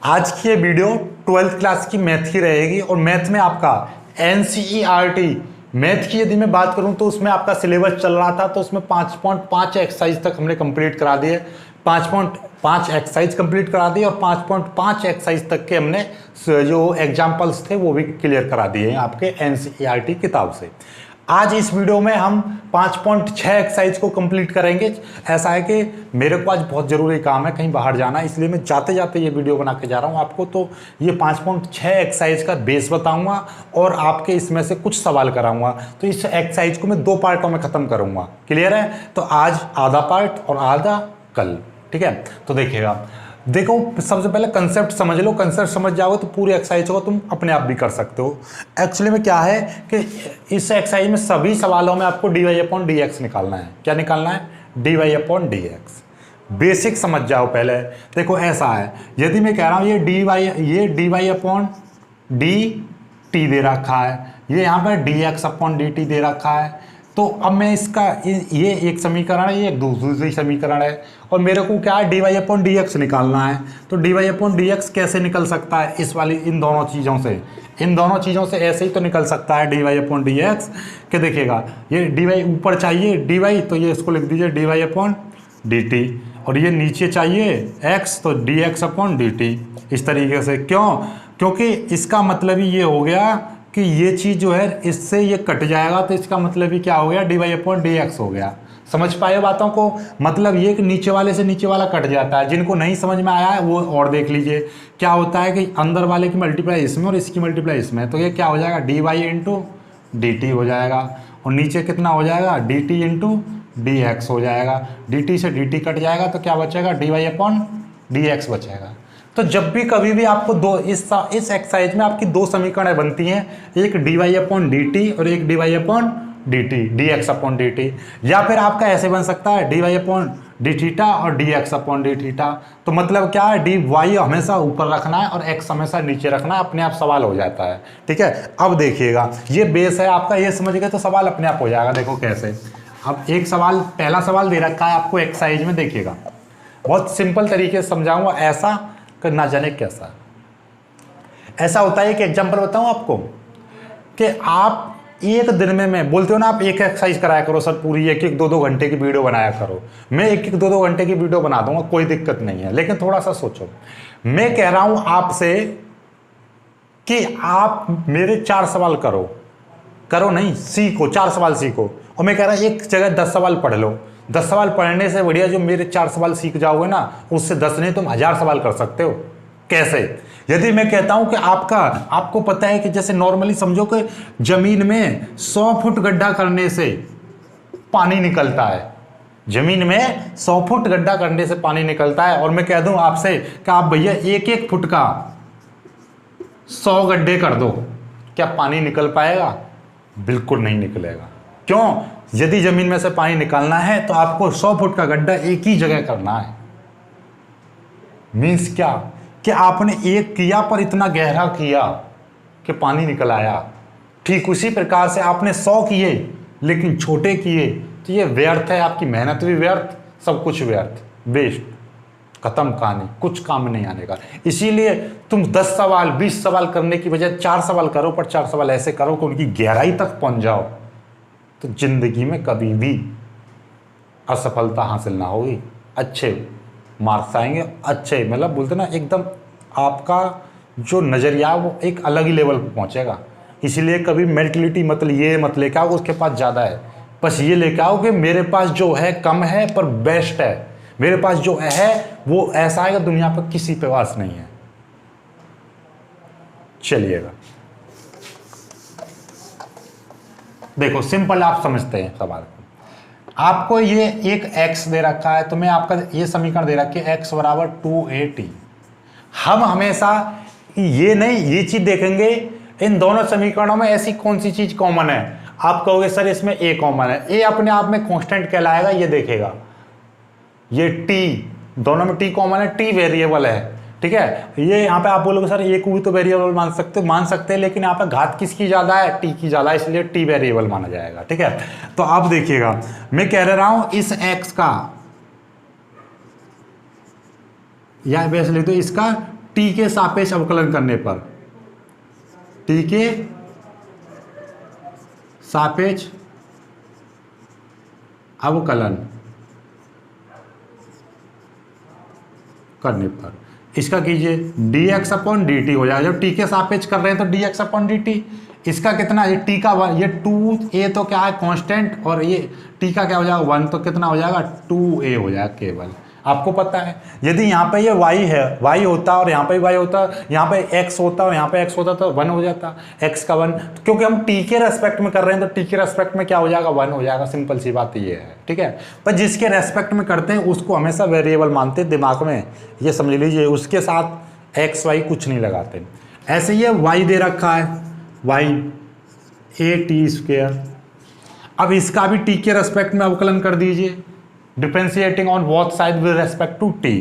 आज की ये वीडियो 12th क्लास की मैथ की रहेगी और मैथ में आपका एनसीईआरटी मैथ की यदि मैं बात करूं तो उसमें आपका सिलेबस चल रहा था, तो उसमें 5.5 एक्सरसाइज तक हमने कंप्लीट करा दिए। 5.5 एक्सरसाइज कंप्लीट करा दी और 5.5 एक्सरसाइज तक के हमने जो एग्जाम्पल्स थे वो भी क्लियर करा दिए हैं आपके एनसीईआरटी किताब से। आज इस वीडियो में हम 5.6 एक्सरसाइज को कंप्लीट करेंगे। ऐसा है कि मेरे को आज बहुत ज़रूरी काम है, कहीं बाहर जाना है, इसलिए मैं जाते जाते ये वीडियो बना के जा रहा हूँ आपको। तो ये 5.6 एक्सरसाइज का बेस बताऊंगा और आपके इसमें से कुछ सवाल कराऊंगा। तो इस एक्सरसाइज को मैं 2 पार्टों में ख़त्म करूँगा। क्लियर है? तो आज आधा पार्ट और आधा कल। ठीक है, तो देखिएगा। देखो, सबसे पहले कंसेप्ट समझ लो। कंसेप्ट समझ जाओगे तो पूरी एक्सरसाइज को तुम अपने आप भी कर सकते हो। एक्चुअली में क्या है कि इस एक्सरसाइज में सभी सवालों में आपको dy/dx निकालना है। क्या निकालना है? dy/dx। बेसिक समझ जाओ पहले। देखो ऐसा है, यदि मैं कह रहा हूँ ये dy/dt दे रखा है, ये यहाँ पर dx/dt दे रखा है, तो अब मैं इसका ये एक समीकरण है, ये एक दूसरी समीकरण है और मेरे को क्या है dy/dx निकालना है। तो dy/dx कैसे निकल सकता है? इन दोनों चीज़ों से ऐसे ही तो निकल सकता है dy/dx कि देखिएगा, ये dy ऊपर चाहिए dy, तो ये इसको लिख दीजिए dy/dt, और ये नीचे चाहिए x, तो dx/dt। इस तरीके से। क्योंकि इसका मतलब ही ये हो गया कि ये चीज़ जो है इससे ये कट जाएगा, तो इसका मतलब ही क्या हो गया? dy/dx हो गया। समझ पाए बातों को? मतलब ये कि नीचे वाले से नीचे वाला कट जाता है। जिनको नहीं समझ में आया है वो और देख लीजिए। क्या होता है कि अंदर वाले की मल्टीप्लाई इसमें और इसकी मल्टीप्लाई इसमें, तो ये क्या हो जाएगा? dy/dt हो जाएगा, और नीचे कितना हो जाएगा? dt/dx हो जाएगा। dt से dt कट जाएगा तो क्या बचेगा? dy/dx बचेगा। तो जब भी कभी भी आपको इस एक्सरसाइज में आपकी 2 समीकरण बनती हैं, एक dy/dt और एक dx/dt, या फिर आपका ऐसे बन सकता है dy/dθ और dx/dθ। तो मतलब क्या है? dy हमेशा ऊपर रखना है और x हमेशा नीचे रखना है, अपने आप सवाल हो जाता है। ठीक है, अब देखिएगा, ये बेस है आपका, ये समझ गए तो सवाल अपने आप हो जाएगा। देखो कैसे। अब एक सवाल, पहला सवाल दे रखा है आपको एक्सरसाइज में, देखिएगा बहुत सिंपल तरीके से समझाऊंगा, ऐसा ना जाने कैसा। ऐसा होता है कि एग्जांपल बताऊं आपको कि आप एक दिन में, मैं बोलते हो ना आप एक एक्सरसाइज कराया करो सर, पूरी 1-2 घंटे की वीडियो बनाया करो। मैं 1-2 घंटे की वीडियो बना दूंगा, कोई दिक्कत नहीं है, लेकिन थोड़ा सा सोचो। मैं कह रहा हूं आपसे कि आप मेरे 4 सवाल करो नहीं, सीखो, 4 सवाल सीखो। और मैं कह रहा हूं एक जगह 10 सवाल पढ़ लो। 10 सवाल पढ़ने से बढ़िया जो मेरे 4 सवाल सीख जाओगे ना, उससे 10 नहीं तुम 1000 सवाल कर सकते हो। कैसे? यदि मैं कहता हूं कि आपको पता है कि जैसे नॉर्मली समझो कि जमीन में 100 फुट गड्ढा करने से पानी निकलता है। जमीन में 100 फुट गड्ढा करने से पानी निकलता है, और मैं कह दूं आपसे कि आप भैया 1-1 फुट का 100 गड्ढे कर दो, क्या पानी निकल पाएगा? बिल्कुल नहीं निकलेगा। क्यों? यदि जमीन में से पानी निकालना है तो आपको 100 फुट का गड्ढा एक ही जगह करना है। मीन्स क्या कि आपने एक किया पर इतना गहरा किया कि पानी निकल आया। ठीक उसी प्रकार से आपने 100 किए लेकिन छोटे किए, तो ये व्यर्थ है, आपकी मेहनत भी व्यर्थ, सब कुछ व्यर्थ, वेस्ट, खत्म कहानी, कुछ काम नहीं आने का। इसीलिए तुम 10 सवाल 20 सवाल करने की बजाय 4 सवाल करो, पर 4 सवाल ऐसे करो कि उनकी गहराई तक पहुंच जाओ, तो जिंदगी में कभी भी असफलता हासिल ना होगी। अच्छे मार्क्स आएंगे, अच्छे मतलब बोलते ना एकदम आपका जो नज़रिया वो एक अलग ही लेवल पर पहुंचेगा। इसीलिए कभी मेंटलिटी मत लेके आओ उसके पास ज़्यादा है, बस ये लेके आओ कि मेरे पास जो है कम है पर बेस्ट है। मेरे पास जो है वो ऐसा है कि दुनिया पर किसी पे पास नहीं है। चलिएगा, देखो सिंपल आप समझते हैं सवाल को। आपको ये एक x दे रखा है, तो मैं आपका ये समीकरण दे रखी है x = 2at। हम हमेशा ये चीज देखेंगे इन दोनों समीकरणों में ऐसी कौन सी चीज कॉमन है। आप कहोगे सर इसमें a कॉमन है, a अपने आप में कांस्टेंट कहलाएगा। ये देखेगा, ये t, दोनों में t कॉमन है, t वेरिएबल है। ठीक है, ये यहाँ पे आप बोलोगे सर a को भी तो वेरिएबल मान सकते हैं, लेकिन यहाँ पे घात किसकी ज्यादा है? t की ज्यादा है, इसलिए t वेरिएबल माना जाएगा। ठीक है, तो आप देखिएगा, मैं कह रहा हूं इस x का, या वैसे लिख दो इसका टी के सापेक्ष अवकलन करने पर, टी के सापेक्ष अवकलन करने पर इसका कीजिए dx अपॉन डी टी हो जाएगा। जब टी के सापेक्ष कर रहे हैं तो dx अपॉन डी टी, इसका कितना, ये टी का ये 2a तो क्या है कांस्टेंट, और ये टी का क्या हो जाएगा 1, तो कितना हो जाएगा 2a हो जाएगा केवल। आपको पता है यदि यहाँ पे ये y है, y होता और यहाँ पे y होता, यहाँ पे x होता और यहाँ पे x होता तो 1 हो जाता, x का 1, क्योंकि हम t के रेस्पेक्ट में कर रहे हैं तो t के रेस्पेक्ट में क्या हो जाएगा 1 हो जाएगा। सिंपल सी बात ये है, ठीक है। पर जिसके रेस्पेक्ट में करते हैं उसको हमेशा वेरिएबल मानते हैं, दिमाग में ये समझ लीजिए, उसके साथ x y कुछ नहीं लगाते। ऐसे ये y दे रखा है, y a t स्क्वायर, अब इसका भी t के रेस्पेक्ट में अवकलन कर दीजिए, differentiating on both side with respect to t,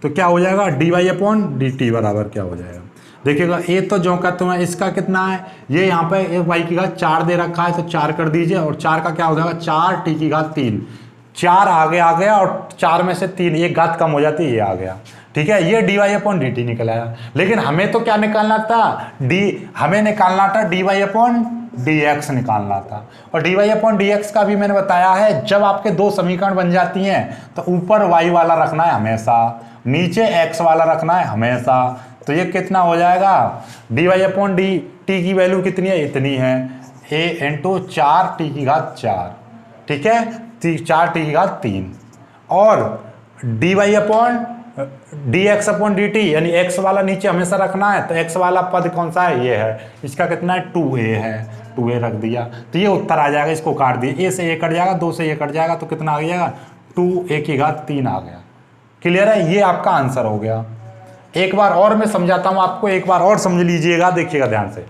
तो क्या हो जाएगा dy अपॉन डी टी बराबर क्या हो जाएगा, देखिएगा ए तो जो का तुम्हें इसका कितना है, ये यहाँ पे y की घात 4 दे रखा है तो 4 कर दीजिए, और 4 का क्या हो जाएगा 4 t की घात 3, 4 आगे आ गया और 4 में से 3 एक घात कम हो जाती है, ये आ गया, ठीक है। ये dy अपॉन डी टी निकल आया, लेकिन हमें तो क्या निकालना था, हमें निकालना था dy अपॉन dx निकालना था, और dy अपॉन dx का भी मैंने बताया है, जब आपके दो समीकरण बन जाती हैं तो ऊपर y वाला रखना है हमेशा, नीचे x वाला रखना है हमेशा, तो ये कितना हो जाएगा dy अपॉन डी टी की वैल्यू कितनी है, इतनी है, a इंटू 4 t की घात 4, ठीक है, 4 t की घात 3, और dy upon dx upon d T, यानी x वाला नीचे हमेशा रखना है, तो x वाला पद कौन सा है, ये है, इसका कितना है 2a है, 2a रख दिया, तो ये उत्तर आ जाएगा, इसको काट दिए, a से a कट जाएगा, 2 से a कट जाएगा, तो कितना आ जाएगा 2a की घात 3 आ गया। क्लियर है, ये आपका आंसर हो गया। एक बार और मैं समझाता हूँ आपको, एक बार और समझ लीजिएगा, देखिएगा ध्यान से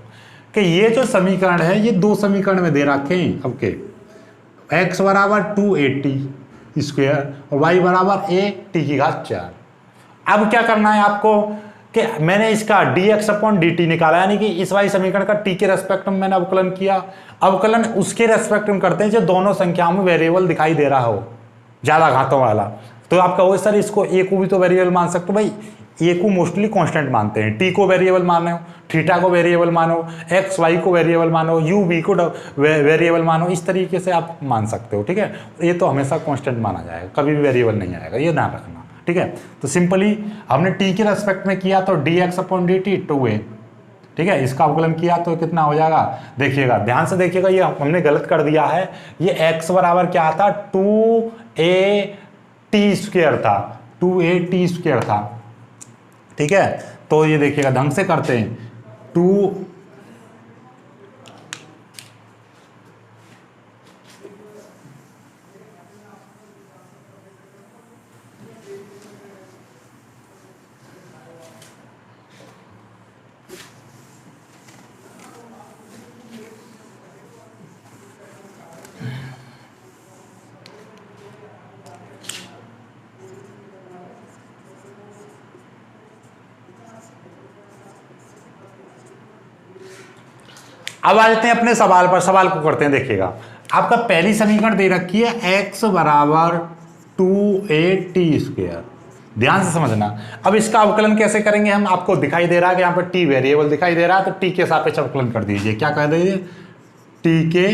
कि ये जो समीकरण है ये दो समीकरण में दे रखे हैं, अब के x बराबर 2a स्क्वायर और y बराबर a t की घात 4। अब क्या करना है आपको कि मैंने इसका dx अपॉन डी टी निकाला, यानी कि इस वाली समीकरण का t के रेस्पेक्ट में मैंने अवकलन किया। अवकलन उसके रेस्पेक्ट में करते हैं जो दोनों संख्याओं में वेरिएबल दिखाई दे रहा हो, ज़्यादा घातों वाला। तो आप कहोगे सर इसको a को भी तो वेरिएबल मान सकते हो, भाई a को मोस्टली कांस्टेंट मानते हैं, t को वेरिएबल मानो, थीटा को वेरिएबल मानो, x y को वेरिएबल मानो, u v को वेरिएबल मानो, इस तरीके से आप मान सकते हो, ठीक है। ये तो हमेशा कांस्टेंट माना जाएगा, कभी भी वेरिएबल नहीं आएगा, ये ध्यान रखना, ठीक है। तो सिंपली हमने t के रेस्पेक्ट में किया तो dx upon d T 2a, ठीक है, इसका अवकलन किया तो कितना हो जाएगा, देखिएगा ध्यान से देखिएगा, ये हमने गलत कर दिया है, ये x बराबर क्या था 2a t स्क्वायर था, 2a t स्क्वायर था, ठीक है। तो ये देखिएगा ढंग से करते हैं, 2 अब आ जाते हैं अपने सवाल पर, सवाल को करते हैं। देखिएगा आपका पहली समीकरण दे रखी है x बराबर 2a t स्क्वायर, ध्यान से समझना। अब इसका अवकलन कैसे करेंगे हम, आपको दिखाई दे रहा है कि यहाँ पर t वेरिएबल दिखाई दे रहा है, तो t के सापेक्ष अवकलन कर दीजिए। क्या कर दीजिए, t के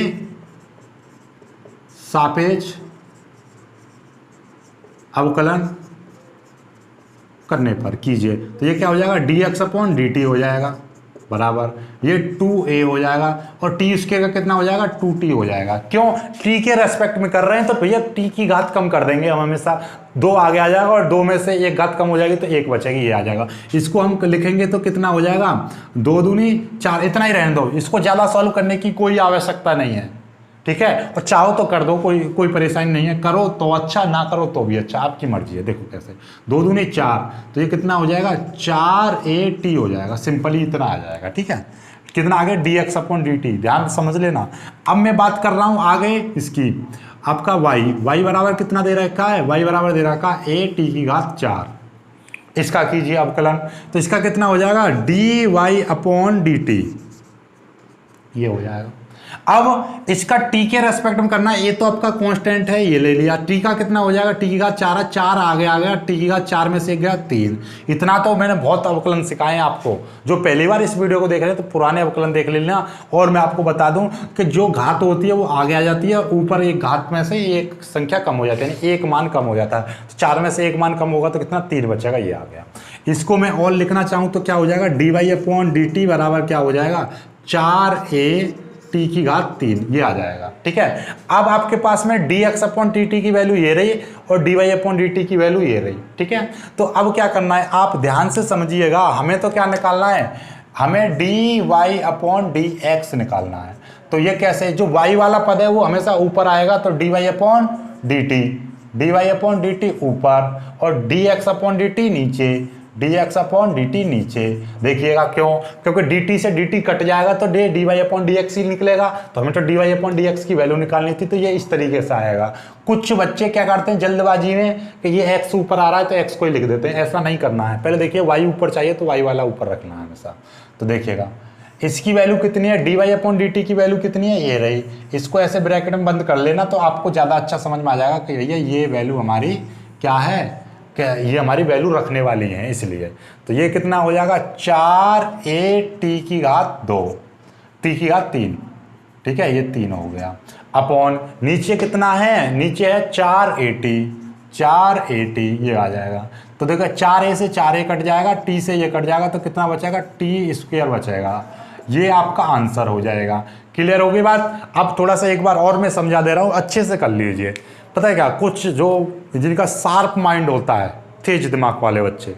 सापेक्ष अवकलन करने पर कीजिए, तो ये क्या हो जाएगा dx अपॉन डी टी हो जाएगा बराबर, ये 2a हो जाएगा, और t स्क्वायर का कितना हो जाएगा 2t हो जाएगा। क्यों, t के रेस्पेक्ट में कर रहे हैं तो भैया t की घात कम कर देंगे हम, हमेशा 2 आगे आ जाएगा और 2 में से एक घात कम हो जाएगी तो 1 बचेगी, ये आ जाएगा। इसको हम लिखेंगे तो कितना हो जाएगा 2 दूनी 4, इतना ही रहने दो, इसको ज़्यादा सॉल्व करने की कोई आवश्यकता नहीं है, ठीक है। और चाहो तो कर दो, कोई परेशानी नहीं है, करो तो अच्छा, ना करो तो भी अच्छा, आपकी मर्जी है। देखो कैसे 2 दूनी 4, तो ये कितना हो जाएगा 4a t हो जाएगा, सिंपली इतना आ जाएगा, ठीक है। कितना आगे dx अपॉन डी टी, ध्यान समझ लेना। अब मैं बात कर रहा हूँ आगे इसकी, आपका y बराबर कितना दे रखा है, y बराबर दे रखा है a t की घात 4, इसका कीजिए अवकलन, तो इसका कितना हो जाएगा dy अपॉन डी टी, ये हो जाएगा। अब इसका टी के रेस्पेक्ट में करना है, ये तो आपका कांस्टेंट है, ये ले लिया। टी का कितना हो जाएगा, टी का 4 4 आगे आ गया, टी का 4 में से गया 3। इतना तो मैंने बहुत अवकलन सिखाए हैं आपको। जो पहली बार इस वीडियो को देख रहे हैं तो पुराने अवकलन देख लेना। और मैं आपको बता दूं कि जो घात होती है वो आगे आ जाती है, ऊपर एक घात में से एक संख्या कम हो जाती है, यानी एक मान कम हो जाता है। तो 4 में से एक मान कम होगा तो कितना, 3 बचेगा, ये आ गया। इसको मैं और लिखना चाहूँ तो क्या हो जाएगा, d y upon d t बराबर क्या हो जाएगा, 4a टी की घात 3, ये आ जाएगा। ठीक है, अब आपके पास में d x upon t t की वैल्यू ये रही और d y upon d t की वैल्यू ये रही। ठीक है, तो अब क्या करना है, आप ध्यान से समझिएगा। हमें तो क्या निकालना है, हमें d y upon d x निकालना है। तो ये कैसे, जो वाई वाला पद है वो हमेशा ऊपर आएगा, तो d y upon d t, d y upon d t ऊपर और d x upon d t नीचे, d x upon d t नीचे। देखिएगा क्यों, क्योंकि डी टी से डी टी कट जाएगा तो d y upon d x ही निकलेगा। तो हमें तो d y upon d x की वैल्यू निकालनी थी, तो ये इस तरीके से आएगा। कुछ बच्चे क्या करते हैं जल्दबाजी में कि ये एक्स ऊपर आ रहा है तो एक्स को ही लिख देते हैं, ऐसा नहीं करना है। पहले देखिए वाई ऊपर चाहिए तो वाई वाला ऊपर रखना है हमेशा। तो देखिएगा इसकी वैल्यू कितनी है, d y upon d t की वैल्यू कितनी है, ये रही। इसको ऐसे ब्रैकेट में बंद कर लेना तो आपको ज़्यादा अच्छा समझ में आ जाएगा कि भैया ये वैल्यू हमारी क्या है, क्या ये हमारी वैल्यू रखने वाली है, इसलिए। तो ये कितना हो जाएगा, 4a टी की घात 2, टी की घात 3। ठीक है, ये 3 हो गया अपॉन नीचे कितना है, नीचे है 4at, 4at ये आ जाएगा। तो देखो 4a से 4a कट जाएगा, t से ये कट जाएगा, तो कितना बचेगा, t स्क्वायर बचेगा। ये आपका आंसर हो जाएगा। क्लियर होगी बात। अब थोड़ा सा एक बार और मैं समझा दे रहा हूँ, अच्छे से कर लीजिए। पता है क्या, कुछ जो जिनका शार्प माइंड होता है, तेज दिमाग वाले बच्चे,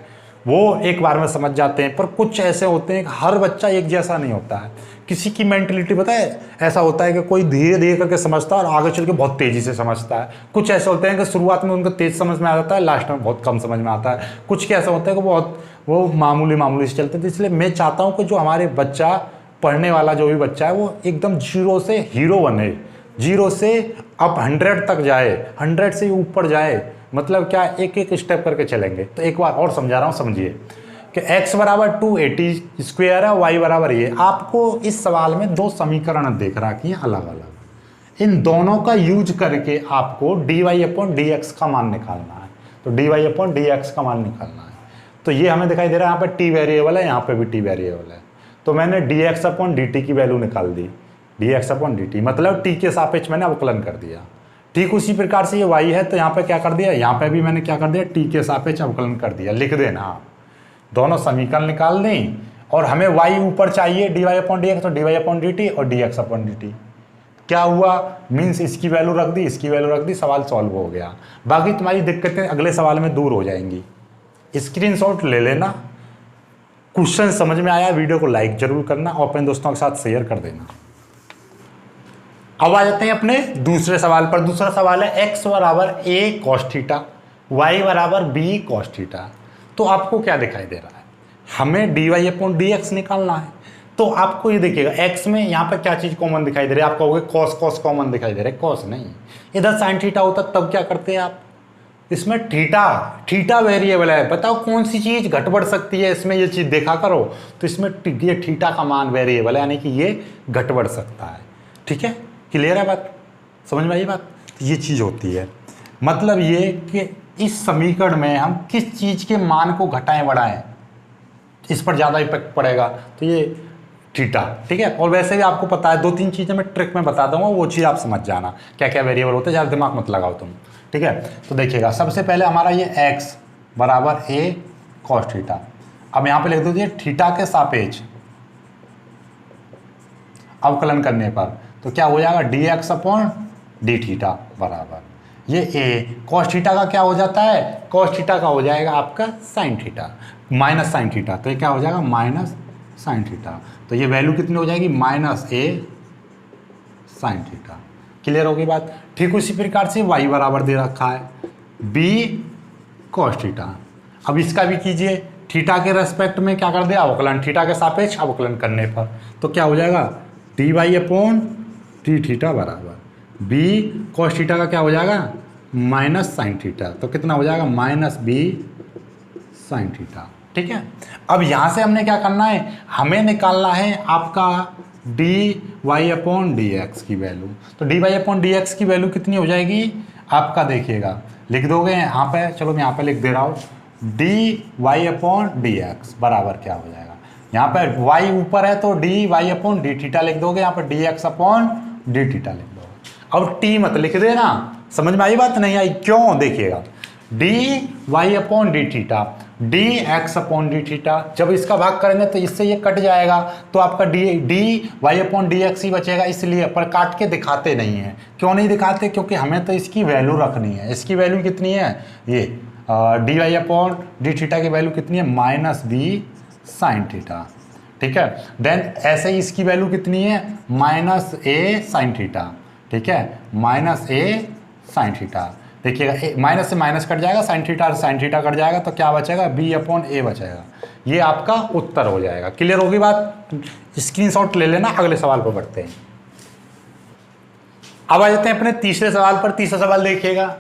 वो एक बार में समझ जाते हैं, पर कुछ ऐसे होते हैं कि हर बच्चा एक जैसा नहीं होता है। किसी की मेंटलिटी पता है ऐसा होता है कि कोई धीरे धीरे करके समझता है और आगे चल के बहुत तेज़ी से समझता है। कुछ ऐसे होते हैं कि शुरुआत में उनको तेज़ समझ में आ जाता है, लास्ट में बहुत कम समझ में आता है। कुछ के ऐसा होता है कि वो मामूली से चलते हैं। तो इसलिए मैं चाहता हूँ कि जो हमारे बच्चा, पढ़ने वाला जो भी बच्चा है, वो एकदम जीरो से हीरो बने, जीरो से अप 100 तक जाए, 100 से ऊपर जाए। मतलब क्या, एक एक स्टेप करके चलेंगे। तो एक बार और समझा रहा हूँ, समझिए कि x बराबर 2at स्क्वायर है, y बराबर ये। आपको इस सवाल में 2 समीकरण देख रखी हैं अलग अलग। इन दोनों का यूज करके आपको d y upon d x का मान निकालना है। तो d y upon d x का मान निकालना है। तो ये हमें दिखाई दे रहा है, यहाँ पे t वेरिएबल है, यहाँ पे भी t वेरिएबल है। तो मैंने d x upon d t की वैल्यू निकाल दी, d x upon d t, मतलब t के सापेक्ष मैंने अवकलन कर दिया। ठीक उसी प्रकार से ये y है, तो यहाँ पे क्या कर दिया, यहाँ पे भी मैंने क्या कर दिया, t के सापेक्ष अवकलन कर दिया। लिख देना आप, दोनों समीकरण निकाल दें। और हमें y ऊपर चाहिए, d y upon d x, तो d y upon d t और d x upon d t. क्या हुआ, मीन्स इसकी वैल्यू रख दी, इसकी वैल्यू रख दी, सवाल सॉल्व हो गया। बाकी तुम्हारी दिक्कतें अगले सवाल में दूर हो जाएंगी। स्क्रीनशॉट ले लेना। क्वेश्चन समझ में आया, वीडियो को लाइक जरूर करना और अपने दोस्तों के साथ शेयर कर देना। अब आ जाते हैं अपने दूसरे सवाल पर। दूसरा सवाल है x बराबर a cos थीटा, y बराबर b cos थीटा। तो आपको क्या दिखाई दे रहा है, हमें d y upon d x निकालना है। तो आपको ये देखिएगा x में यहाँ पर क्या चीज़ कॉमन दिखाई दे रही है, आप कहोगे cos cos कॉमन दिखाई दे रहा है, cos नहीं, इधर sin थीटा होता तब क्या करते हैं आप, इसमें थीटा वेरिएबल है। बताओ कौन सी चीज़ घट बढ़ सकती है, इसमें ये चीज़ देखा करो। तो इसमें ये थीटा का मान वेरिएबल है, यानी कि ये घट बढ़ सकता है। ठीक है, क्लियर है बात, समझ में आई बात। ये चीज़ होती है, मतलब ये कि इस समीकरण में हम किस चीज़ के मान को घटाएं बढ़ाएं, इस पर ज़्यादा इफेक्ट पड़ेगा। तो ये थीटा, ठीक है। और वैसे भी आपको पता है, 2-3 चीज़ें मैं ट्रिक में बता दूंगा, वो चीज़ आप समझ जाना क्या क्या वेरिएबल होते हैं, ज़्यादा दिमाग मत लगाओ तुम। ठीक है, तो देखिएगा सबसे पहले हमारा ये x बराबर a cos थीटा। अब यहाँ पे लिख दीजिए थीटा के सापेक्ष अवकलन करने पर तो क्या हो जाएगा, D x upon d theta बराबर ये a cos थीटा का क्या हो जाता है, cos थीटा का हो जाएगा आपका sin theta minus sin theta. तो ये क्या हो जाएगा, माइनस sin थीटा। तो ये वैल्यू कितनी हो जाएगी, minus a sin theta. Clear होगी बात। ठीक उसी प्रकार से y बराबर दे रखा है b cos थीटा। अब इसका भी कीजिए, थीटा के रेस्पेक्ट में क्या कर दिया, अवकलन, थीटा के सापेक्ष अवकलन करने पर तो क्या हो जाएगा, d y upon d theta बराबर b cos थीटा का क्या हो जाएगा, माइनस साइन थीटा। तो कितना हो जाएगा, माइनस b साइन थीटा। ठीक है, अब यहाँ से हमने क्या करना है, हमें निकालना है आपका d y upon d x की वैल्यू। तो d y upon d x की वैल्यू कितनी हो जाएगी आपका, देखिएगा लिख दोगे यहाँ पे, चलो मैं यहाँ पे लिख दे रहा हूँ, d y upon d x बराबर क्या हो जाएगा, यहाँ पर y ऊपर है तो d y upon d theta लिख दोगे, यहाँ पर d x upon d theta लिख दोगे। अब t मत लिख देना, समझ में आई बात, नहीं आई क्यों, देखिएगा d y upon d theta, d x upon d theta, जब इसका भाग करेंगे तो इससे ये कट जाएगा, तो आपका d y upon d x ही बचेगा, इसलिए पर काट के दिखाते नहीं है। क्यों नहीं दिखाते, क्योंकि हमें तो इसकी वैल्यू रखनी है। इसकी वैल्यू कितनी है, ये d y upon d theta की वैल्यू कितनी है, माइनस बी साइन थीटा, ठीक है। देन ऐसे ही इसकी वैल्यू कितनी है, माइनस ए साइन थीटा, ठीक है, माइनस ए साइन थीटा। देखिएगा माइनस से माइनस कट जाएगा, साइन थीटा कट जाएगा, तो क्या बचेगा, बी अपॉन ए बचेगा। ये आपका उत्तर हो जाएगा। क्लियर होगी बात, स्क्रीनशॉट ले लेना, अगले सवाल पर बढ़ते हैं। अब आ जाते हैं अपने तीसरे सवाल पर। तीसरा सवाल देखिएगा,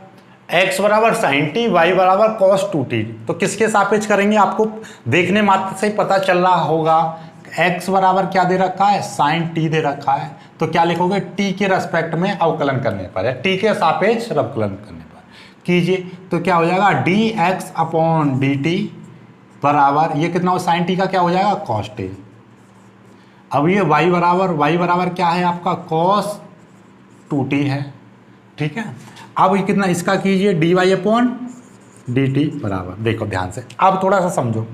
x बराबर साइन टी, वाई बराबर कॉस 2t। तो किसके सापेक्ष करेंगे, आपको देखने मात्र से ही पता चल रहा होगा। x बराबर क्या दे रखा है, साइन टी दे रखा है, तो क्या लिखोगे, t के रेस्पेक्ट में अवकलन करने पर, है t के सापेक्ष अवकलन करने पर कीजिए, तो क्या हो जाएगा, D x upon d t बराबर, ये कितना हो, साइन टी का क्या हो जाएगा, कॉस टी। अब ये y बराबर क्या है आपका, कॉस 2t है, ठीक है। अब ये कितना, इसका कीजिए d y upon d t बराबर, देखो ध्यान से, अब थोड़ा सा समझो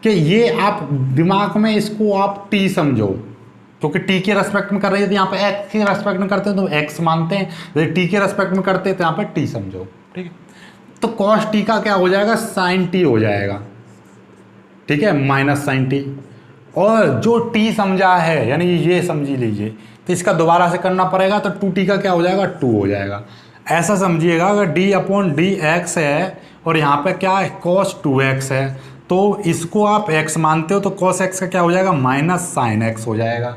कि ये आप दिमाग में इसको आप t समझो, क्योंकि t के रेस्पेक्ट में कर रही है, तो यहाँ पे x के रेस्पेक्ट में करते हैं तो x मानते हैं, यदि t के रेस्पेक्ट में करते हैं तो यहाँ पे t समझो, ठीक है। तो cos t का क्या हो जाएगा, sin t हो जाएगा, ठीक है, माइनस साइन टी। और जो t समझा है, यानी ये समझ लीजिए, तो इसका दोबारा से करना पड़ेगा, तो 2t का क्या हो जाएगा, 2 हो जाएगा। ऐसा समझिएगा, अगर d अपॉन डी एक्स है और यहाँ पे क्या है, cos 2x है, तो इसको आप x मानते हो, तो cos x का क्या हो जाएगा, माइनस साइन x हो जाएगा,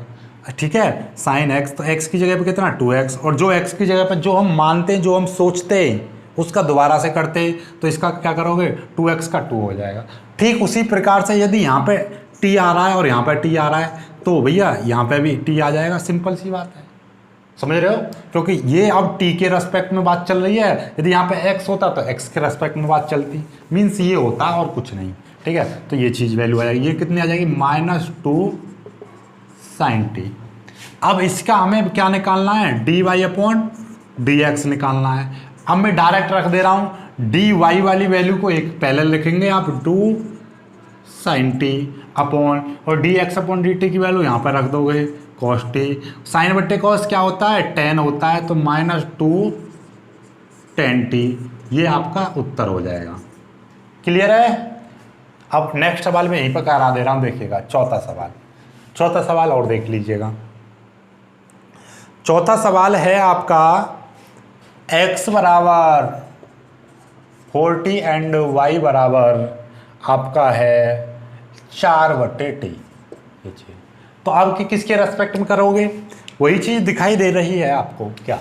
ठीक है, साइन x। तो x की जगह पे कितना, 2x, और जो x की जगह पे जो हम मानते हैं, जो हम सोचते हैं, उसका दोबारा से करते हैं, तो इसका क्या करोगे, 2x का 2 हो जाएगा। ठीक उसी प्रकार से यदि यहाँ पे t आ रहा है और यहाँ पे t आ रहा है, तो भैया यहाँ पे भी t आ जाएगा, सिंपल सी बात है, समझ रहे हो। क्योंकि ये अब t के रेस्पेक्ट में बात चल रही है, यदि यहाँ पे x होता तो x के रेस्पेक्ट में बात चलती, मीन्स ये होता और कुछ नहीं, ठीक है। तो ये चीज़ वैल्यू आ जाएगी, ये कितनी आ जाएगी, -2 साइन टी। अब इसका हमें क्या निकालना है, d y upon d x निकालना है। अब मैं डायरेक्ट रख दे रहा हूँ, डी वाई वाली वैल्यू को एक पहले लिखेंगे आप, 2 साइन टी अपॉन, और d x upon d t की वैल्यू यहाँ पर रख दोगे, कॉस टी। साइन बट्टे कॉस क्या होता है, टेन होता है, तो -2 टेन टी, ये आपका उत्तर हो जाएगा। क्लियर है। अब नेक्स्ट सवाल में यहीं पर करा दे रहा हूँ, देखिएगा चौथा सवाल और देख लीजिएगा। चौथा सवाल है आपका, x बराबर 40 एंड y बराबर आपका है 4/t। तो अब किसके रेस्पेक्ट में करोगे, वही चीज़ दिखाई दे रही है आपको क्या,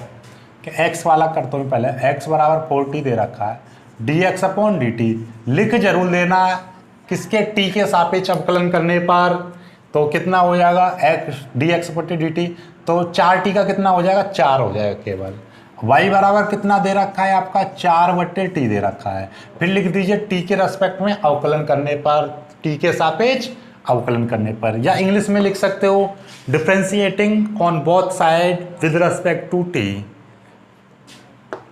कि x वाला करता हूँ पहले, x बराबर 40 दे रखा है, dx अपॉन dt लिख जरूर लेना है, किसके t के सापेक्ष अवकलन करने पर, तो कितना हो जाएगा, x dx अपॉन dt, तो 4t का कितना हो जाएगा, 4 हो जाएगा केवल। y बराबर कितना दे रखा है आपका, 4/t दे रखा है। फिर लिख दीजिए t के रेस्पेक्ट में अवकलन करने पर, t के सापेक्ष अवकलन करने पर, या इंग्लिश में लिख सकते हो, differentiating on both side with respect to t।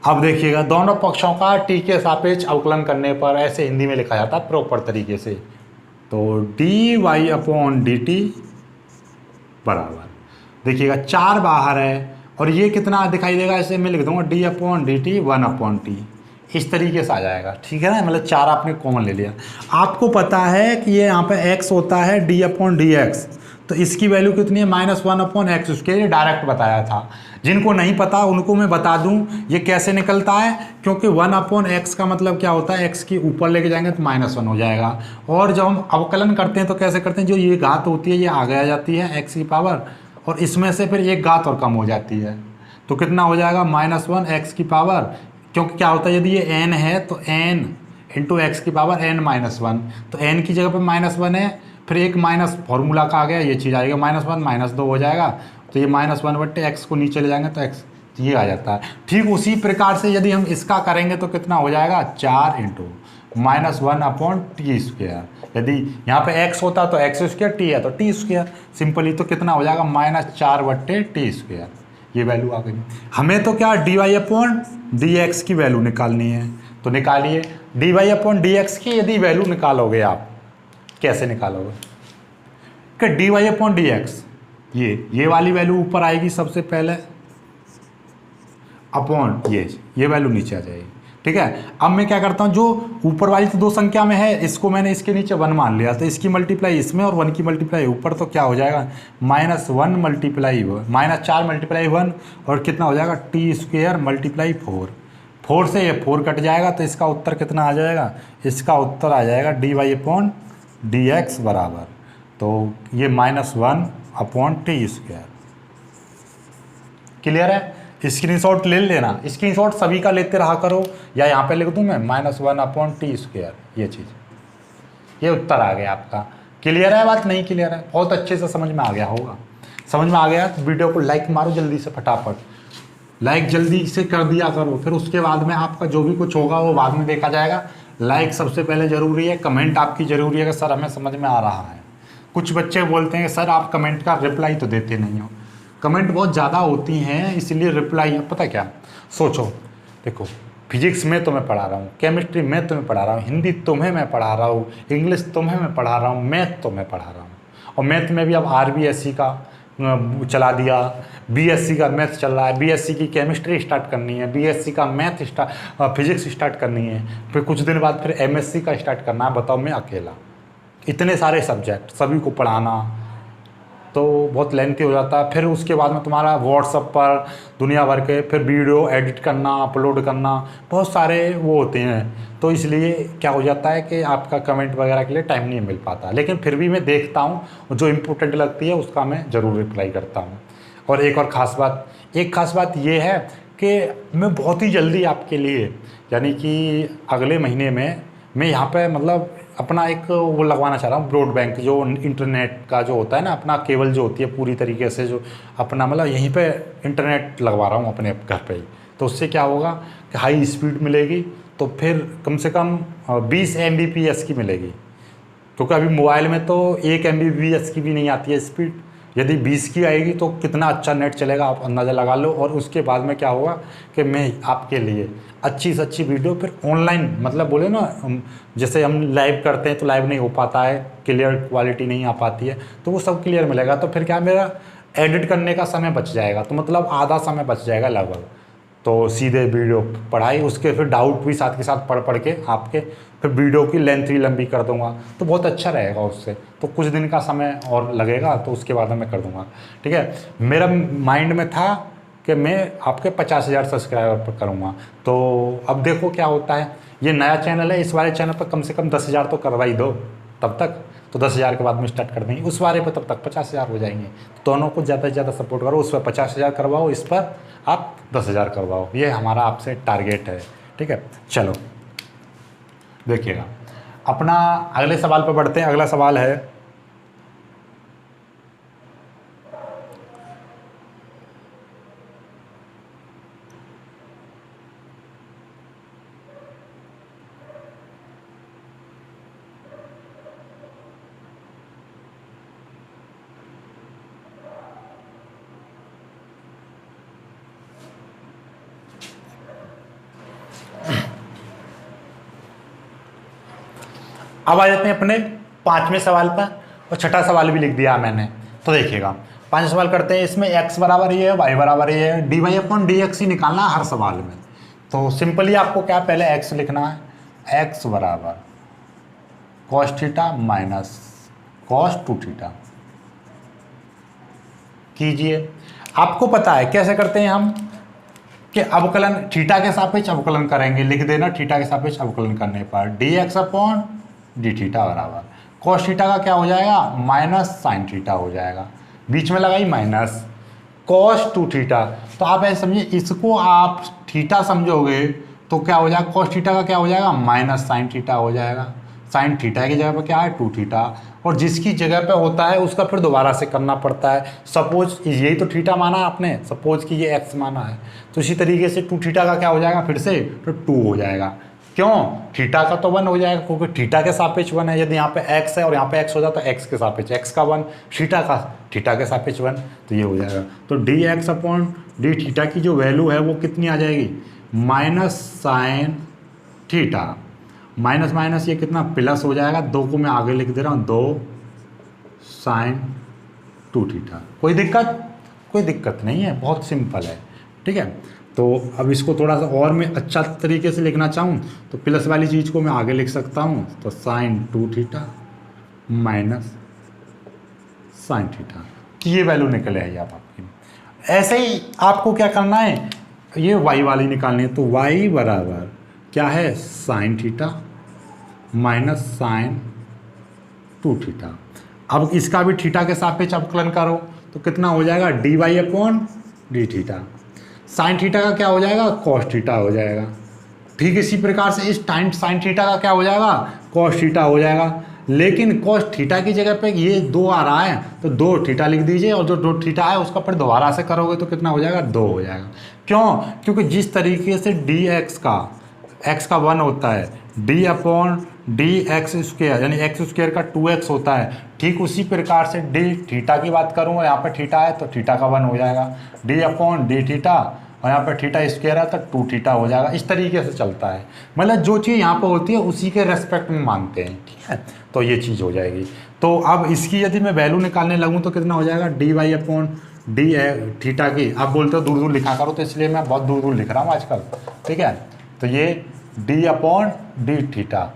अब देखिएगा, दोनों पक्षों का t के सापेक्ष अवकलन करने पर, ऐसे हिंदी में लिखा जाता है प्रॉपर तरीके से, तो d y upon d t बराबर, देखिएगा 4 बाहर है, और ये कितना दिखाई देगा, ऐसे मैं लिख दूंगा D upon d T 1/t, इस तरीके से आ जाएगा, ठीक है ना। मतलब 4 आपने कॉमन ले लिया। आपको पता है कि ये यहाँ पे x होता है डी अपॉन डी एक्स, तो इसकी वैल्यू कितनी है, -1/x, उसके लिए डायरेक्ट बताया था। जिनको नहीं पता उनको मैं बता दूं ये कैसे निकलता है, क्योंकि 1/x का मतलब क्या होता है, x की ऊपर लेके जाएंगे तो -1 हो जाएगा, और जब हम अवकलन करते हैं तो कैसे करते हैं, जो ये घात होती है ये आगे आ जाती है x की पावर, और इसमें से फिर एक घात और कम हो जाती है, तो कितना हो जाएगा, -1 x की पावर, क्योंकि क्या होता है, यदि ये n है तो n इंटू एक्स की पावर n-1, तो n की जगह पर -1 है, फिर एक माइनस फॉर्मूला का आ गया, ये चीज़ आएगा -1 -2 हो जाएगा, तो ये -1 बट्टे एक्स को नीचे ले जाएंगे तो एक्स ये आ जाता है। ठीक उसी प्रकार से यदि हम इसका करेंगे तो कितना हो जाएगा 4 इंटू -1/t²। यदि यहाँ पे x होता तो x², t है तो t², सिंपली तो कितना हो जाएगा -4/t²। ये वैल्यू आ गई। हमें तो क्या dy/dx की वैल्यू निकालनी है, तो निकालिए dy/dx की। यदि वैल्यू निकालोगे आप, कैसे निकालोगे कि dy/dx ये वाली वैल्यू ऊपर आएगी सबसे पहले, अपॉन ये वैल्यू नीचे आ जाएगी। ठीक है, अब मैं क्या करता हूँ, जो ऊपर वाली तो 2 संख्या में है, इसको मैंने इसके नीचे 1 मान लिया, तो इसकी मल्टीप्लाई इसमें और 1 की मल्टीप्लाई ऊपर, तो क्या हो जाएगा -4 × 1 और कितना हो जाएगा t² × 4 से ये 4 कट जाएगा, तो इसका उत्तर कितना आ जाएगा, इसका उत्तर आ जाएगा dy/dx बराबर, तो ये -1/t²। क्लियर है? स्क्रीनशॉट ले लेना, स्क्रीनशॉट सभी का लेते रहा करो, या यहाँ पे लिख दूँ मैं -1/t²। ये चीज़, ये उत्तर आ गया आपका। क्लियर है बात? नहीं क्लियर है? बहुत अच्छे से समझ में आ गया होगा। समझ में आ गया तो वीडियो को लाइक मारो जल्दी से, फटाफट लाइक जल्दी से कर दिया करो, फिर उसके बाद में आपका जो भी कुछ होगा वो बाद में देखा जाएगा। लाइक सबसे पहले ज़रूरी है, कमेंट आपकी ज़रूरी है कि सर हमें समझ में आ रहा है। कुछ बच्चे बोलते हैं कि सर आप कमेंट का रिप्लाई तो देते नहीं हो। कमेंट बहुत ज़्यादा होती हैं, इसलिए रिप्लाई, पता क्या, सोचो, देखो फिजिक्स में तुम्हें पढ़ा रहा हूँ, केमिस्ट्री में तुम्हें पढ़ा रहा हूँ, हिंदी तुम्हें मैं पढ़ा रहा हूँ, इंग्लिश तुम्हें मैं पढ़ा रहा हूँ, मैथ तुम्हें पढ़ा रहा हूँ, और मैथ में भी अब RBSc का चला दिया, BSc का मैथ चल रहा है, BSc की केमिस्ट्री स्टार्ट करनी है, BSc का मैथ फिजिक्स स्टार्ट करनी है, फिर कुछ दिन बाद फिर MSc का स्टार्ट करना है। बताओ मैं अकेला, इतने सारे सब्जेक्ट सभी को पढ़ाना तो बहुत लेंथी हो जाता है। फिर उसके बाद में तुम्हारा व्हाट्सएप पर दुनिया भर के फिर वीडियो एडिट करना, अपलोड करना, बहुत सारे वो होते हैं, तो इसलिए क्या हो जाता है कि आपका कमेंट वगैरह के लिए टाइम नहीं मिल पाता। लेकिन फिर भी मैं देखता हूँ, जो इम्पोर्टेंट लगती है उसका मैं ज़रूर रिप्लाई करता हूँ। और एक ख़ास बात ये है कि मैं बहुत ही जल्दी आपके लिए, यानी कि अगले महीने में मैं यहाँ पे मतलब अपना एक वो लगवाना चाह रहा हूँ, ब्रॉडबैंड, जो इंटरनेट का जो होता है ना, अपना केबल जो होती है पूरी तरीके से, जो अपना मतलब यहीं पे इंटरनेट लगवा रहा हूँ अपने घर पे ही। तो उससे क्या होगा कि हाई स्पीड मिलेगी, तो फिर कम से कम 20 Mbps की मिलेगी, क्योंकि अभी मोबाइल में तो 1 Mbps की भी नहीं आती है स्पीड। यदि 20 की आएगी तो कितना अच्छा नेट चलेगा, आप अंदाज़ा लगा लो। और उसके बाद में क्या होगा कि मैं आपके लिए अच्छी से अच्छी वीडियो फिर ऑनलाइन, मतलब बोले ना, जैसे हम लाइव करते हैं तो लाइव नहीं हो पाता है, क्लियर क्वालिटी नहीं आ पाती है, तो वो सब क्लियर मिलेगा। तो फिर क्या, मेरा एडिट करने का समय बच जाएगा, तो मतलब आधा समय बच जाएगा लगभग। तो सीधे वीडियो पढ़ाई, उसके फिर डाउट भी साथ के साथ पढ़ के आपके फिर वीडियो की लेंथ भी लंबी कर दूंगा, तो बहुत अच्छा रहेगा उससे। तो कुछ दिन का समय और लगेगा, तो उसके बाद मैं कर दूंगा। ठीक है, मेरा माइंड में था कि मैं आपके 50,000 सब्सक्राइबर पर करूँगा, तो अब देखो क्या होता है। ये नया चैनल है, इस वाले चैनल पर कम से कम 10,000 तो करवा ही दो तब तक, तो 10,000 के बाद में स्टार्ट कर देंगे। उस वाले पर तब तक 50,000 हो जाएंगे। तो दोनों को ज़्यादा से ज़्यादा सपोर्ट करो, उस पर 50,000 करवाओ, इस पर आप 10,000 करवाओ। ये हमारा आपसे टारगेट है। ठीक है, चलो देखिएगा, अपना अगले सवाल पर बढ़ते हैं। अगला सवाल है, अब आ जाते हैं अपने 5वें सवाल पर, और छठा सवाल भी लिख दिया मैंने। तो देखिएगा 5 सवाल करते हैं। इसमें x बराबर ये है, y बराबर ये है, dy/dx ही निकालना है हर सवाल में। तो सिंपली आपको क्या, पहले x लिखना है, x बराबर cos theta minus cos 2 theta कीजिए। आपको पता है कैसे करते हैं हम, कि अवकलन थीटा के सापेक्ष अवकलन करेंगे, लिख देना थीटा के सापेक्ष अवकलन करने पर dx/d थीटा बराबर cos थीटा का क्या हो जाएगा, माइनस साइन थीटा हो जाएगा, बीच में लगाई माइनस cos 2 थीटा। तो आप ऐसे समझिए, इसको आप थीटा समझोगे तो क्या हो जाएगा, cos थीटा का क्या हो जाएगा, माइनस साइन थीटा हो जाएगा। साइन थीटा की जगह पर क्या है 2 थीटा, और जिसकी जगह पे होता है उसका फिर दोबारा से करना पड़ता है। सपोज यही तो थीटा माना आपने, सपोज कि ये एक्स माना है, तो इसी तरीके से 2 थीटा का क्या हो जाएगा फिर से, तो 2 हो जाएगा। क्यों, थीटा का तो 1 हो जाएगा क्योंकि थीटा के सापेक्ष 1 है। यदि यहाँ पे x है और यहाँ पे x हो जाता है, एक्स के सापेक्ष x का 1, थीटा के सापेक्ष 1, तो ये हो जाएगा। तो D x upon d theta की जो वैल्यू है वो कितनी आ जाएगी, minus sine theta, minus minus ये कितना प्लस हो जाएगा, 2 को मैं आगे लिख दे रहा हूँ, 2 साइन 2 थीटा। कोई दिक्कत नहीं है, बहुत सिंपल है, ठीक है। तो अब इसको थोड़ा सा और मैं अच्छा तरीके से लिखना चाहूँ तो प्लस वाली चीज़ को मैं आगे लिख सकता हूँ, तो sine 2 theta minus sine theta की ये वैल्यू निकल आई आप आपकी। ऐसे ही आपको क्या करना है, ये y वाली निकालनी है, तो y बराबर क्या है, sine theta minus sine 2 theta. अब इसका भी थीटा के सापेक्ष अवकलन करो तो कितना हो जाएगा, d y upon d theta. Sine theta का क्या हो जाएगा, कॉस थीटा हो जाएगा। ठीक इसी प्रकार से इस टाइम साइन थीटा का क्या हो जाएगा, कॉस थीटा हो जाएगा। लेकिन कॉस थीटा की जगह पे ये 2 आ रहा है तो 2 थीटा लिख दीजिए, और जो 2 थीटा है उसका फिर दोबारा से करोगे तो कितना हो जाएगा, 2 हो जाएगा। क्यों, क्योंकि जिस तरीके से डी एक्स का 1 होता है, D upon d x square यानी एक्स स्क्वेयर का 2x होता है, ठीक उसी प्रकार से डी थीटा की बात करूँगा, यहाँ पे थीटा है तो थीटा का 1 हो जाएगा, डी अपॉन डी थीटा, और यहाँ पे थीटा स्क्वेयर है तो 2 थीटा हो जाएगा। इस तरीके से चलता है, मतलब जो चीज़ यहाँ पे होती है उसी के रेस्पेक्ट में मानते हैं, ठीक है। तो ये चीज़ हो जाएगी। तो अब इसकी यदि मैं वैल्यू निकालने लगूँ तो कितना हो जाएगा, d y upon d theta की। आप बोलते हो दूर दूर लिखा करो, तो इसलिए मैं बहुत दूर दूर लिख रहा हूँ आजकल, ठीक है। तो ये d upon d theta,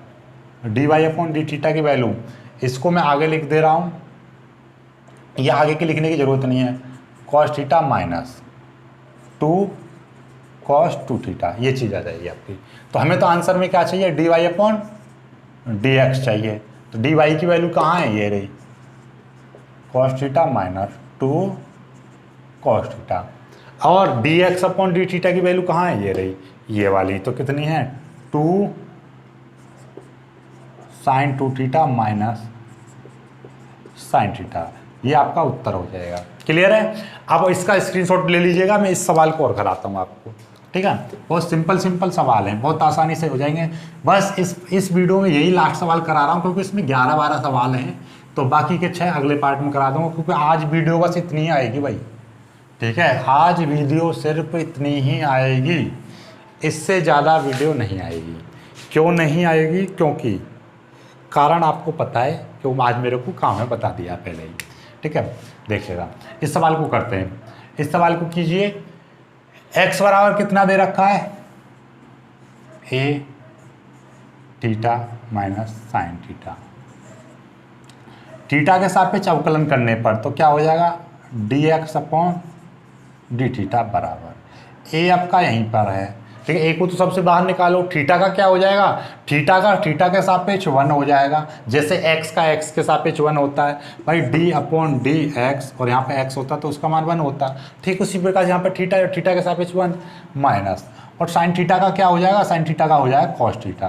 d y upon d theta की वैल्यू, इसको मैं आगे लिख दे रहा हूँ, ये आगे की लिखने की ज़रूरत नहीं है, cos theta minus 2 cos 2 theta, ये चीज़ आ जाएगी आपकी। तो हमें तो आंसर में क्या चाहिए, d y upon d x चाहिए। तो डी वाई की वैल्यू कहाँ है, ये रही, cos theta minus 2 cos theta, और d x upon d theta की वैल्यू कहाँ है, ये रही, ये वाली। तो कितनी है, 2 sine 2 theta minus sine theta, ये आपका उत्तर हो जाएगा। क्लियर है। अब इसका स्क्रीनशॉट ले लीजिएगा, मैं इस सवाल को और कराता हूँ आपको, ठीक है। बहुत सिंपल सवाल है, बहुत आसानी से हो जाएंगे। बस इस वीडियो में यही लास्ट सवाल करा रहा हूँ क्योंकि इसमें 11-12 सवाल हैं, तो बाकी के 6 अगले पार्ट में करा दूँगा, क्योंकि आज वीडियो बस इतनी ही आएगी भाई, ठीक है। आज वीडियो सिर्फ इतनी ही आएगी, इससे ज़्यादा वीडियो नहीं आएगी। क्यों नहीं आएगी, क्योंकि कारण आपको पता है, क्यों आज मेरे को काम है बता दिया पहले ही, ठीक है। देखिएगा इस सवाल को करते हैं, इस सवाल को कीजिए। x बराबर कितना दे रखा है, a theta minus sine theta, theta के सापेक्ष अवकलन करने पर तो क्या हो जाएगा, D x upon d theta बराबर a आपका यहीं पर है, ठीक है। ए को तो सबसे बाहर निकालो, थीटा का क्या हो जाएगा, थीटा के सापेक्ष 1 हो जाएगा, जैसे x का x के सापेक्ष 1 होता है भाई, d अपॉन डी एक्स, और यहाँ पे x होता तो उसका मान 1 होता, ठीक उसी प्रकार यहाँ पे थीटा के सापेक्ष 1 माइनस, और साइन थीटा का क्या हो जाएगा, साइन थीटा का हो जाएगा कॉस थीटा,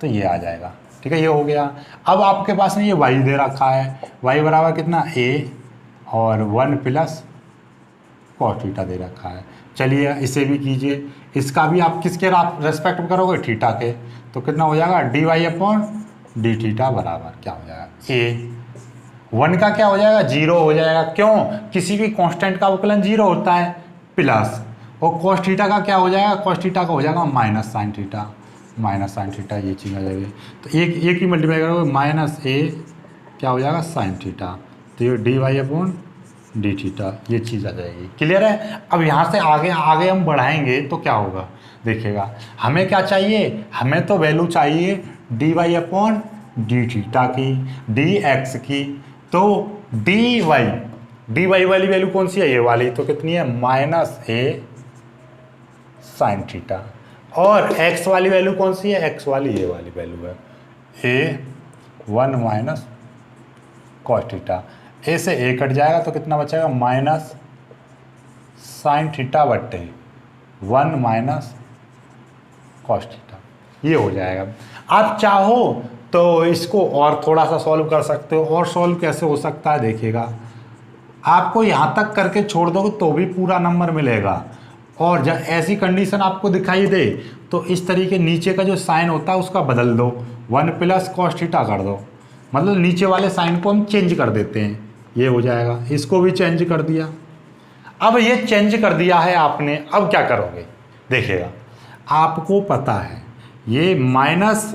तो ये आ जाएगा, ठीक है। ये हो गया। अब आपके पास में ये y दे रखा है, y बराबर कितना, a और 1 प्लस कॉस थीटा दे रखा है। चलिए इसे भी कीजिए, इसका भी आप किसके रेस्पेक्ट में करोगे, थीटा के, तो कितना हो जाएगा, d y upon d theta बराबर क्या हो जाएगा, ए 1 का क्या हो जाएगा, 0 हो जाएगा। क्यों, किसी भी कांस्टेंट का अवकलन 0 होता है, प्लस, और कॉस थीटा का क्या हो जाएगा, कॉस थीटा का हो जाएगा माइनस साइन थीटा, ये चीज़ आ जाएगी। तो एक ही मल्टीप्लाई करोगे, माइनस ए क्या हो जाएगा, साइन थीटा, तो ये d y upon d theta, ये चीज़ आ जाएगी। क्लियर है। अब यहाँ से आगे हम बढ़ाएंगे तो क्या होगा, देखिएगा हमें क्या चाहिए, हमें तो वैल्यू चाहिए d y upon d theta की, डी एक्स की, तो डी वाई वाली वैल्यू कौन सी है, ये वाली, तो कितनी है, माइनस ए साइन थीटा, और एक्स वाली वैल्यू कौन सी है, एक्स वाली ये वाली वैल्यू है, ए 1 माइनस कॉस थीटा, ए से ए कट जाएगा तो कितना बचेगा, माइनस साइन थीटा बट्टे 1 माइनस कॉस थीटा, ये हो जाएगा। आप चाहो तो इसको और थोड़ा सा सॉल्व कर सकते हो। और सॉल्व कैसे हो सकता है देखिएगा, आपको यहाँ तक करके छोड़ दोगे तो भी पूरा नंबर मिलेगा। और जब ऐसी कंडीशन आपको दिखाई दे तो इस तरीके नीचे का जो साइन होता है उसका बदल दो, 1 प्लस कॉस थीटा कर दो, मतलब नीचे वाले साइन को हम चेंज कर देते हैं, ये हो जाएगा। इसको भी चेंज कर दिया। अब ये चेंज कर दिया है आपने, अब क्या करोगे देखिएगा, आपको पता है ये माइनस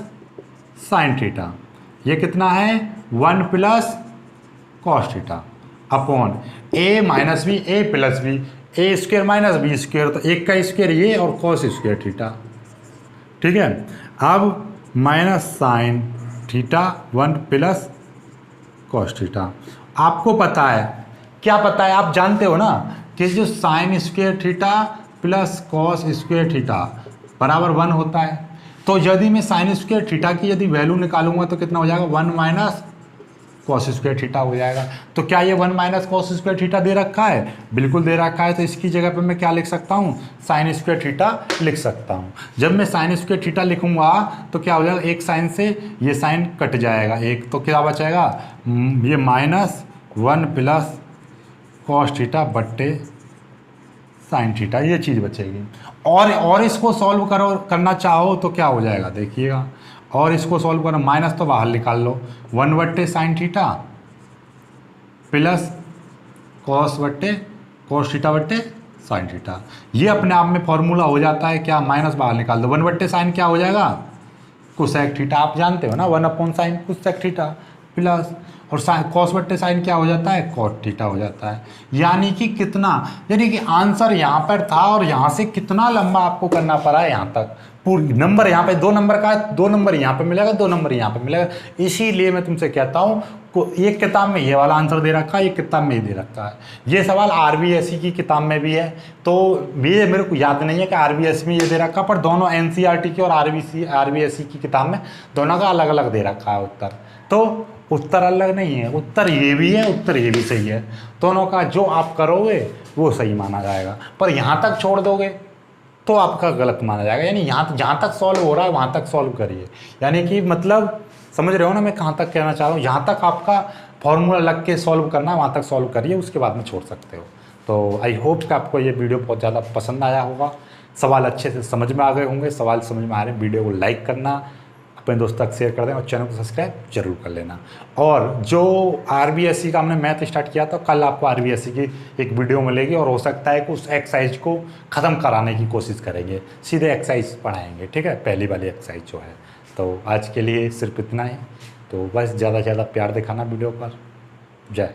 साइन थीटा, ये कितना है 1 प्लस कॉस थीटा अपॉन ए माइनस बी ए प्लस बी, ए स्क्वेयर माइनस बी स्क्वेयर, तो एक का स्क्वेयर ये और कॉस स्क्वेयर थीटा, ठीक है। अब minus sine theta 1 plus cos theta, आपको पता है, क्या पता है, आप जानते हो ना कि जो sine square theta plus cos square theta बराबर 1 होता है। तो यदि मैं साइन स्क्वेयर थीटा की यदि वैल्यू निकालूंगा तो कितना हो जाएगा, 1 माइनस कॉस स्क्वेयर थीटा हो जाएगा। तो क्या ये 1 माइनस कॉस स्क्वेयर थीटा दे रखा है, बिल्कुल दे रखा है। तो इसकी जगह पे मैं क्या लिख सकता हूँ, साइन स्क्वेयर थीटा लिख सकता हूँ। जब मैं साइन स्क्वेयर थीटा लिखूंगा तो क्या हो जाएगा, एक साइन से ये साइन कट जाएगा एक, तो क्या बचेगा, ये माइनस 1 प्लस कॉस थीटा बट्टे साइन थीटा, ये चीज़ बचेगी। और इसको सॉल्व करना चाहो तो क्या हो जाएगा देखिएगा, और इसको सॉल्व करो, माइनस तो बाहर निकाल लो, 1 बट्टे sine theta plus cos theta बट्टे साइन थीटा, ये अपने आप में फॉर्मूला हो जाता है क्या, माइनस बाहर निकाल दो, 1 बट्टे साइन क्या हो जाएगा, कोसेक थीटा, आप जानते हो ना 1 upon sine cosec theta, plus और कॉस बट्टे साइन क्या हो जाता है, कॉट थीटा हो जाता है। यानी कि कितना, यानी कि आंसर यहाँ पर था और यहाँ से कितना लंबा आपको करना पड़ा है यहाँ तक, पूरी नंबर यहाँ पे 2 नंबर का है, 2 नंबर यहाँ पे मिलेगा, 2 नंबर यहाँ पे मिलेगा। इसीलिए मैं तुमसे कहता हूँ एक किताब में ये वाला आंसर दे रखा है, एक किताब में ये दे रखा है। ये सवाल आरबीएसई की किताब में भी है, तो ये मेरे को याद नहीं है कि आरबीएसई में ये दे रखा, पर दोनों एनसीईआरटी की और आरबीएसई की किताब में दोनों का अलग अलग दे रखा है उत्तर। तो उत्तर अलग नहीं है, उत्तर ये भी है, उत्तर ये भी सही है, दोनों का जो आप करोगे वो सही माना जाएगा। पर यहाँ तक छोड़ दोगे तो आपका गलत माना जाएगा। यानी यहाँ जहाँ तक सॉल्व हो रहा है वहाँ तक सॉल्व करिए, यानी कि मतलब समझ रहे हो ना मैं कहाँ तक कहना चाह रहा हूँ। यहाँ तक आपका फॉर्मूला लग के सॉल्व करना है, वहाँ तक सॉल्व करिए, उसके बाद में छोड़ सकते हो। तो आई होप कि आपको ये वीडियो बहुत ज़्यादा पसंद आया होगा, सवाल अच्छे से समझ में आ गए होंगे। सवाल समझ में आ रहे हैं, वीडियो को लाइक करना, अपने दोस्तों तक शेयर कर दें और चैनल को सब्सक्राइब जरूर कर लेना। और जो आरबीएसई का हमने मैथ स्टार्ट किया था, कल आपको आरबीएसई की एक वीडियो मिलेगी और हो सकता है कि उस एक्सरसाइज को ख़त्म कराने की कोशिश करेंगे, सीधे एक्सरसाइज पढ़ाएंगे, ठीक है, पहली वाली एक्सरसाइज जो है। तो आज के लिए सिर्फ इतना ही, तो बस ज़्यादा से ज़्यादा प्यार दिखाना वीडियो पर।